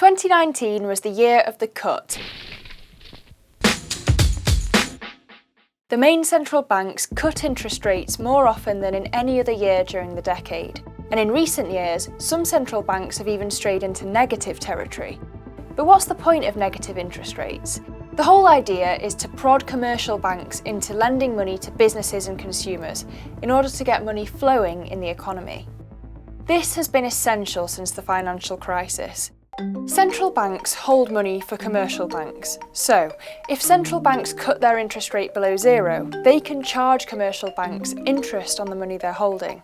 2019 was the year of the cut. The main central banks cut interest rates more often than in any other year during the decade. And in recent years, some central banks have even strayed into negative territory. But what's the point of negative interest rates? The whole idea is to prod commercial banks into lending money to businesses and consumers in order to get money flowing in the economy. This has been essential since the financial crisis. Central banks hold money for commercial banks. So, if central banks cut their interest rate below zero, they can charge commercial banks interest on the money they're holding.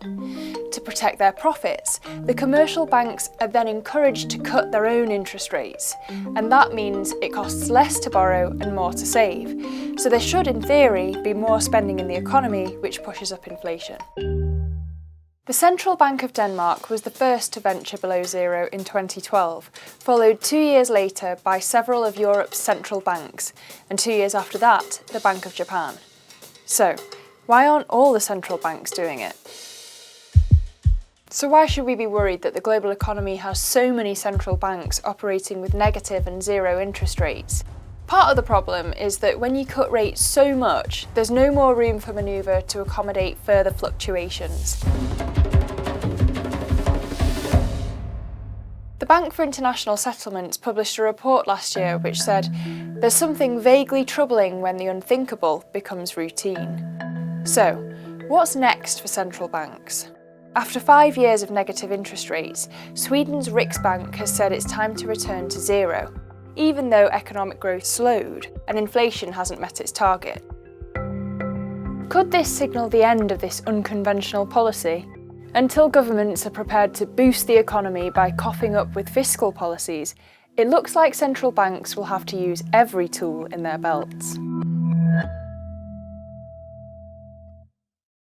To protect their profits, the commercial banks are then encouraged to cut their own interest rates, and that means it costs less to borrow and more to save. So there should, in theory, be more spending in the economy, which pushes up inflation. The Central Bank of Denmark was the first to venture below zero in 2012, followed 2 years later by several of Europe's central banks, and 2 years after that, the Bank of Japan. So, why aren't all the central banks doing it? So why should we be worried that the global economy has so many central banks operating with negative and zero interest rates? Part of the problem is that when you cut rates so much, there's no more room for manoeuvre to accommodate further fluctuations. The Bank for International Settlements published a report last year which said, "There's something vaguely troubling when the unthinkable becomes routine." So, what's next for central banks? After 5 years of negative interest rates, Sweden's Riksbank has said it's time to return to zero, even though economic growth slowed and inflation hasn't met its target. Could this signal the end of this unconventional policy? Until governments are prepared to boost the economy by coughing up with fiscal policies, it looks like central banks will have to use every tool in their belts.